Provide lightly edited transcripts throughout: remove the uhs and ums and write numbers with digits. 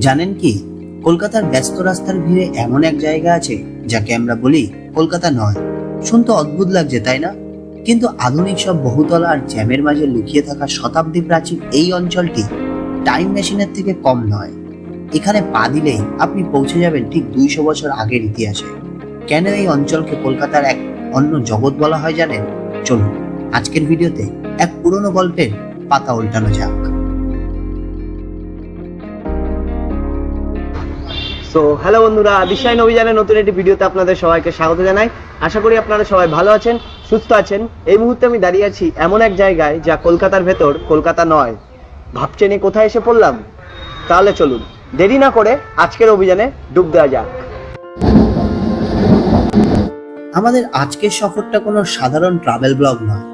জানেন কি, কলকাতার ব্যস্ত রাস্তার ভিড়ে এমন এক জায়গা আছে যাকে আমরা বলি কলকাতা নয়। শুনতে অদ্ভুত লাগছে, তাই না? কিন্তু আধুনিক সব বহুতলা আর জ্যামের মাঝে লুকিয়ে থাকা শতাব্দী প্রাচীন এই অঞ্চলটি টাইম মেশিনের থেকে কম নয়। এখানে পা দিলেই আপনি পৌঁছে যাবেন ঠিক 200 বছর আগের ইতিহাসে। কেন এই অঞ্চলকে কলকাতার এক অন্য জগৎ বলা হয় জানেন? চলুন আজকের ভিডিওতে এক পুরনো গল্পের পাতা উল্টানো যাক। তো হ্যালো বন্ধুরা, দিশাইন অভিযানের নতুন একটি ভিডিওতে আপনাদের সবাইকে স্বাগত জানাই। আশা করি আপনারা সবাই ভালো আছেন, সুস্থ আছেন। এই মুহূর্তে আমি দাঁড়িয়ে আছি এমন এক জায়গায় যা কলকাতার ভেতর কলকাতা নয়। ভাবছেন কোথায় এসে পড়লাম? তাহলে চলুন দেরি না করে আজকের অভিযানে ডুব দেওয়া যাক। আমাদের আজকের সফরটা কোনো সাধারণ ট্রাভেল ব্লগ নয়।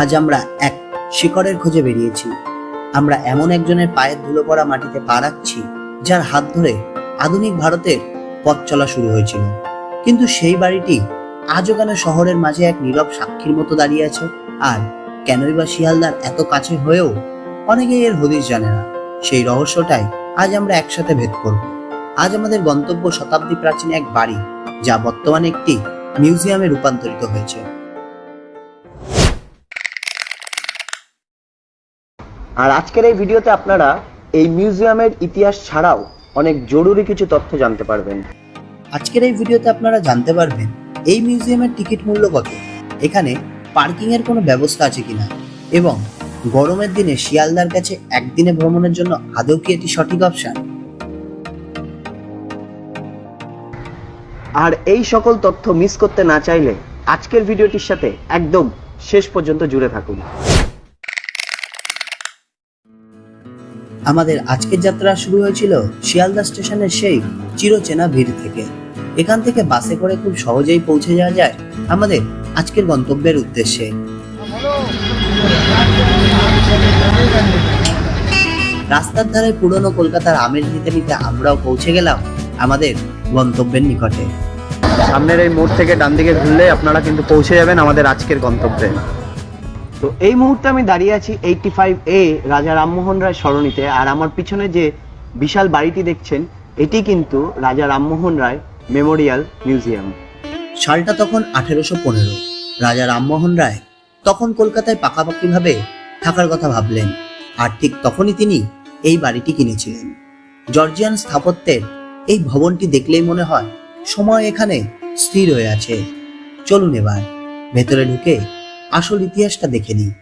আজ আমরা এক শিকড়ের খোঁজে বেরিয়েছি। আমরা এমন একজনের পায়ের ধুলো পড়া মাটিতে পা রাখছি যার হাত ধরে আধুনিক ভারতের পথ চলা শুরু হয়েছিল। কিন্তু সেই বাড়িটি আজও কেন শহরের মাঝে এক নীরব সাক্ষীর মতো দাঁড়িয়ে আছে? আর কেনই বা শিয়ালদার এত কাছে হয়েও অনেকেই এর হদিশ জানে না? সেই রহস্যটাই আজ আমরা একসাথে ভেদ করব। আজ আমাদের গন্তব্য শতাব্দী প্রাচীন এক বাড়ি, যা বর্তমানে একটি মিউজিয়ামে রূপান্তরিত হয়েছে। আর আজকের এই ভিডিওতে আপনারা এই মিউজিয়ামের ইতিহাস ছাড়াও অনেক জরুরি কিছু তথ্য জানতে পারবেন। আজকের এই ভিডিওতে আপনারা জানতে পারবেন এই মিউজিয়ামের টিকিট মূল্য কত, এখানে পার্কিং এর কোনো ব্যবস্থা আছে কিনা, এবং গরমের দিনে শিয়ালদার কাছে একদিনে ভ্রমণের জন্য আদৌ কি এটি সঠিক অপশন। আর এই সকল তথ্য মিস করতে না চাইলে আজকের ভিডিওটির সাথে একদম শেষ পর্যন্ত জুড়ে থাকুন। আমাদের আজকের যাত্রা শুরু হয়েছিল শিয়ালদা স্টেশনের সেই চিরচেনা ভিড় থেকে। এখান থেকে বাসে করে খুব সহজেই পৌঁছে যাওয়া যায় আমাদের আজকের গন্তব্যের উদ্দেশ্যে। রাস্তার ধারে পুরনো কলকাতার আমেজ নিতে নিতে আমরাও পৌঁছে গেলাম আমাদের গন্তব্যের নিকটে। সামনের এই মোড় থেকে ডান দিকে ঘুরলে আপনারা কিন্তু পৌঁছে যাবেন আমাদের আজকের গন্তব্যে। তো এই মুহূর্তে আমি দাঁড়িয়ে আছি 85A রাজা রামমোহন রায় সরণিতে। আর আমার পিছনে যে বিশাল বাড়িটি দেখছেন, এটি কিন্তু রাজা রামমোহন রায় মেমোরিয়াল মিউজিয়াম। সালটা তখন 1815। রাজা রামমোহন রায় তখন কলকাতায় পাকাপাকিভাবে থাকার কথা ভাবলেন, আর ঠিক তখনই তিনি এই বাড়িটি কিনেছিলেন। জর্জিয়ান স্থাপত্যের এই ভবনটি দেখলেই মনে হয় সময় এখানে স্থির হয়ে আছে। চলুন এবার ভেতরে ঢুকে আসল ইতিহাসটা দেখে নিই।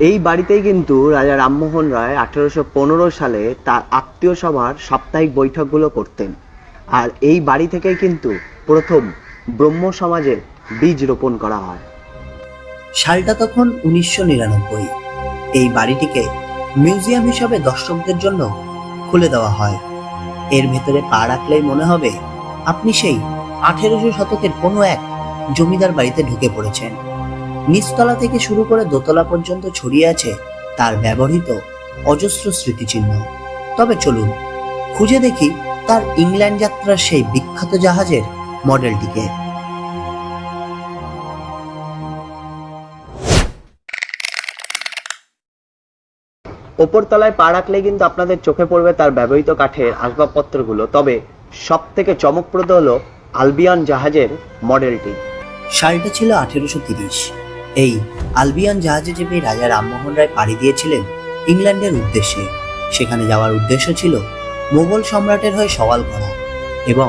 এই বাড়িতেই কিন্তু রাজা রামমোহন রায় 1815 সালে তার আত্মীয় সভার সাপ্তাহিক বৈঠকগুলো করতেন। আর এই বাড়ি থেকেই কিন্তু প্রথম ব্রহ্ম সমাজের বীজ রোপণ করা হয়। সালটা তখন 1999। এই বাড়িটিকে মিউজিয়াম হিসাবে দর্শকদের জন্য খুলে দেওয়া হয়। এর ভেতরে পা রাখলেই মনে হবে আপনি সেই 1800 শতকের কোনো এক জমিদার বাড়িতে ঢুকে পড়েছেন। নিচতলা থেকে শুরু করে দোতলা পর্যন্ত ছড়িয়ে আছে তার ব্যবহৃত অজস্র স্মৃতিচিহ্ন। তবে চলুন খুঁজে দেখি তার ইংল্যান্ড যাত্রার সেই বিখ্যাত জাহাজের মডেলটিকে। ওপরতলায় পা রাখলে কিন্তু আপনাদের চোখে পড়বে তার ব্যবহৃত কাঠের আসবাবপত্রগুলো। তবে সব থেকে চমকপ্রদ হলো আলবিয়ান জাহাজের মডেলটি। সালটা ছিল 1830। এই আলবিয়ান জাহাজে চেপে রাজা রামমোহন রায় পাড়ি দিয়েছিলেন ইংল্যান্ডের উদ্দেশ্যে। সেখানে যাওয়ার উদ্দেশ্য ছিল মোগল সম্রাটের হয়ে সওয়াল করা এবং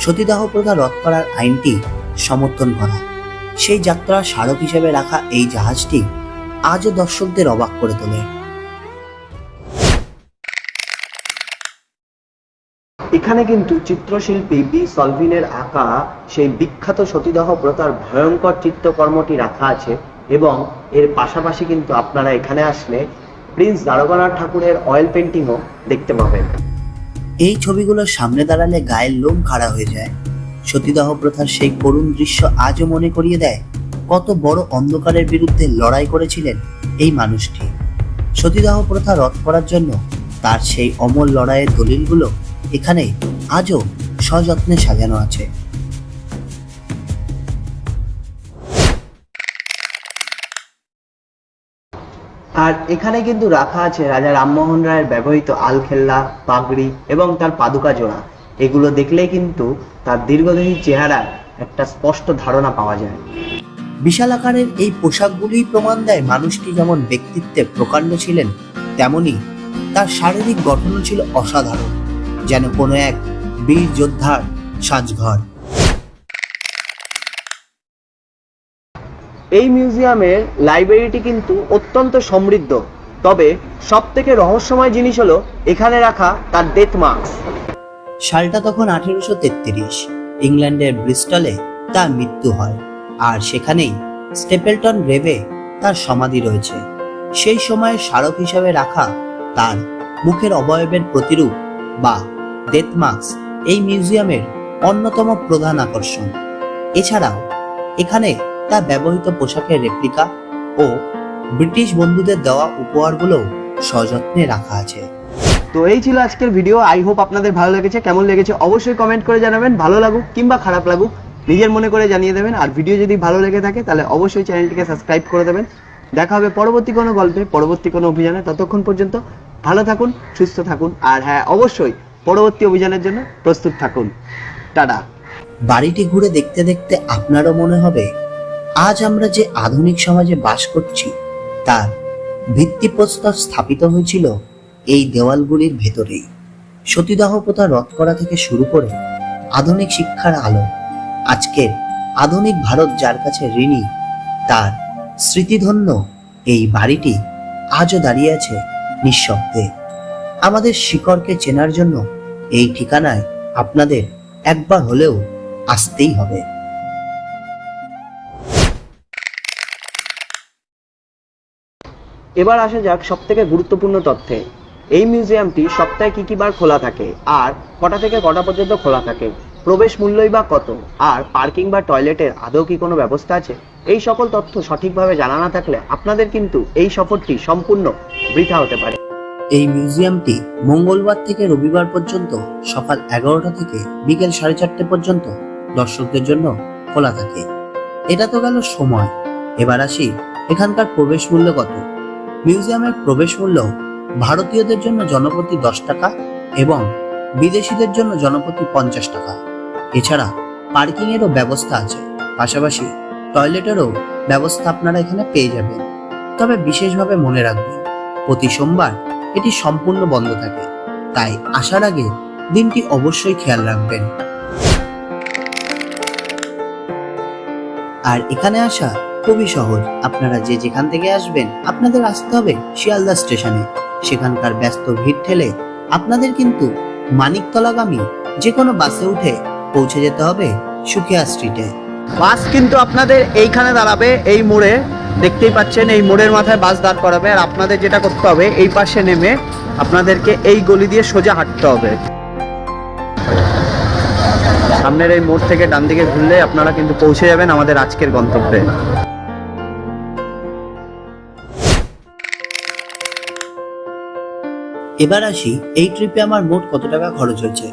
সতীদাহ প্রথা রদ করার আইনটি সমর্থন করা। সেই যাত্রার স্মারক হিসেবে রাখা এই জাহাজটি আজও দর্শকদের অবাক করে তোলে। এখানে কিন্তু চিত্রশিল্পী বি সলভিনের আঁকা সেই বিখ্যাত সতীদাহ প্রথার ভয়ঙ্কর চিত্রকর্মটি রাখা আছে। এবং এর পাশাপাশি কিন্তু আপনারা এখানে আসলে প্রিন্স দ্বারকানাথ ঠাকুরের অয়েল পেন্টিংও দেখতে পাবেন। এই ছবিগুলোর সামনে দাঁড়ালে গায়ের লোম খাড়া হয়ে যায়। সতীদাহ প্রথার সেই করুণ দৃশ্য আজও মনে করিয়ে দেয় কত বড় অন্ধকারের বিরুদ্ধে লড়াই করেছিলেন এই মানুষটি। সতীদাহ প্রথা রদ করার জন্য তার সেই অমর লড়াইয়ের দলিলগুলো এখানে আজও সযত্নে সাজানো আছে। আর এখানে কিন্তু রাখা আছে রাজা রামমোহন রায়ের ব্যবহৃত আলখেল্লা, পাগড়ি এবং তার পাদুকা জোড়া। এগুলো দেখলেই কিন্তু তার দীর্ঘদেহী চেহারার একটা স্পষ্ট ধারণা পাওয়া যায়। বিশাল আকারের এই পোশাকগুলি প্রমাণ দেয় মানুষটি যেমন ব্যক্তিত্বে প্রকাণ্ড ছিলেন, তেমনি তার শারীরিক গঠনও ছিল অসাধারণ, যেন কোনো এক বীর যোদ্ধার সাজঘর। এই মিউজিয়ামের লাইব্রেরিটি কিন্তু অত্যন্ত সমৃদ্ধ, তবে সব থেকে রহস্যময় জিনিস হলো এখানে রাখা তার ডেথ মার্কস। সালটা তখন 1833। ইংল্যান্ডের ব্রিস্টলে তার মৃত্যু হয়, আর সেখানেই স্টেপলটন গ্রেভে তার সমাধি রয়েছে। সেই সময়ের স্মারক হিসাবে রাখা তার মুখের অবয়বের প্রতিরূপ বা ডেথ মার্কস এই মিউজিয়ামের অন্যতম প্রধান আকর্ষণ। এছাড়াও এখানে তার ব্যবহৃত পোশাকের রেপ্লিকা ও ব্রিটিশ বন্ধুদের দেওয়া উপহারগুলো সযত্নে রাখা আছে। তো এই ছিল আজকের ভিডিও। আই হোপ আপনাদের ভালো লেগেছে। কেমন লেগেছে অবশ্যই কমেন্ট করে জানাবেন। ভালো লাগুক কিংবা খারাপ লাগুক নিজের মনে করে জানিয়ে দেবেন। আর ভিডিও যদি ভালো লেগে থাকে তাহলে অবশ্যই চ্যানেলটিকে সাবস্ক্রাইব করে দেবেন। দেখা হবে পরবর্তী কোনো গল্পে, পরবর্তী কোনো অভিযানে। ততক্ষণ পর্যন্ত ভালো থাকুন, সুস্থ থাকুন, আর হ্যাঁ, অবশ্যই পরবর্তী অভিযানের জন্য প্রস্তুত থাকুন। টাটা। বাড়িটি ঘুরে দেখতে দেখতে আপনারও মনে হবে আজ আমরা যে আধুনিক সমাজে বাস করছি তার ভিত্তিপ্রস্তর স্থাপিত হয়েছিল এই দেওয়ালগুলির ভেতরেই। সতীদাহ প্রথা রদ করা থেকে শুরু করে আধুনিক শিক্ষার আলো, আজকের আধুনিক ভারত যার কাছে ঋণী, তার স্মৃতিধন্য এই বাড়িটি আজও দাঁড়িয়ে আছে নিঃশব্দে। আমাদের শিকড়কে চেনার জন্য এই ঠিকানায় আপনাদের একবার হলেও আসতেই হবে। এবার আসা যাক সব থেকে গুরুত্বপূর্ণ তথ্যে। এই মিউজিয়ামটি সপ্তাহে কি কি বার খোলা থাকে, আর কটা থেকে কটা পর্যন্ত খোলা থাকে, প্রবেশ মূল্যই বা কত, আর পার্কিং বা টয়লেটের আদৌ কি কোনো ব্যবস্থা আছে, এই সকল তথ্য সঠিকভাবে জানা না থাকলে আপনাদের কিন্তু এই সফরটি সম্পূর্ণ বৃথা হতে পারে। এই মিউজিয়ামটি মঙ্গলবার থেকে রবিবার পর্যন্ত সকাল 11টা থেকে বিকেল 4:30 পর্যন্ত দর্শকদের জন্য খোলা থাকে। এটা তো গেল সময়। এবার আসি এখানকার প্রবেশ মূল্য কত। মিউজিয়ামের প্রবেশ মূল্য ভারতীয়দের জন্য জনপ্রতি 10 টাকা এবং বিদেশিদের জন্য জনপ্রতি 50 টাকা। এছাড়া পার্কিং এরও ব্যবস্থা আছে, পাশাপাশি টয়লেটেরও ব্যবস্থা আপনারা এখানে পেয়ে যাবেন। তবে বিশেষভাবে মনে রাখবেন প্রতি সোমবার এটি সম্পূর্ণ বন্ধ থাকে, তাই আসার আগে দিনটি অবশ্যই খেয়াল রাখবেন। আর এখানে আসা খুবই সহজ। আপনারা যে যেখান থেকে আসবেন আপনাদের আসতে হবে শিয়ালদা স্টেশনে। সেখানকার ব্যস্ত ভিড় ঠেলে আপনাদের কিন্তু মানিকতলাগামী যে কোনো বাসে উঠে পৌঁছে যেতে হবে সুখিয়া স্ট্রিটে। বাস কিন্তু আপনাদের এইখানে দাঁড়াবে, এই মোড়ে দেখতেই পাচ্ছেন, এই মোড়ের মাথায় বাস দাঁড় করাবে। আর আপনাদের যেটা করতে হবে এই পাশে নেমে আপনাদেরকে এই গলি দিয়ে সোজা হাঁটতে হবে। সামনের এই মোড় থেকে ডান দিকে ঘুরলে আপনারা কিন্তু পৌঁছে যাবেন আমাদের আজকের গন্তব্যে। এবার আসি এই ট্রিপে আমার মোট কত টাকা খরচ হয়েছে।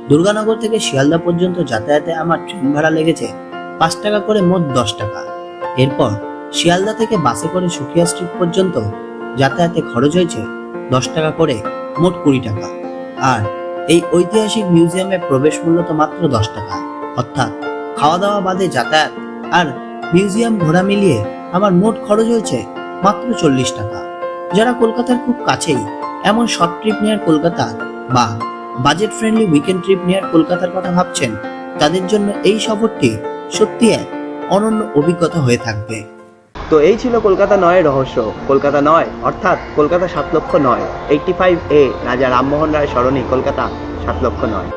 দুর্গানগর থেকে শিয়ালদা পর্যন্ত যাতায়াতে আমার ট্রেন ভাড়া লেগেছে 5 টাকা করে, মোট 10 টাকা। এরপর শিয়ালদা থেকে বাসে করে সুখিয়া স্ট্রিট পর্যন্ত যাতায়াতে খরচ হয়েছে 10 টাকা করে, মোট 20 টাকা। আর এই ঐতিহাসিক মিউজিয়ামে প্রবেশ মূল্য তো মাত্র 10 টাকা, অর্থাৎ খাওয়া দাওয়া বাদে যাতায়াত আর মিউজিয়াম ঘোরা মিলিয়ে আমার মোট খরচ হয়েছে মাত্র 40 টাকা। যারা কলকাতার খুব কাছেই এমন শর্ট ট্রিপ নেয়ার কলকাতা বা বাজেট ফ্রেন্ডলি উইকেন্ড ট্রিপ নেয়ার কলকাতার কথা ভাবছেন, তাদের জন্য এই সফরটি সত্যি এক অনন্য অভিজ্ঞতা হয়ে থাকবে। তো এই ছিল কলকাতা 9 এর রহস্য। কলকাতা 9 অর্থাৎ কলকাতা 7 লক্ষ 9, 85A রাজা রামমোহন রায় সরণি, কলকাতা 7 লক্ষ 9।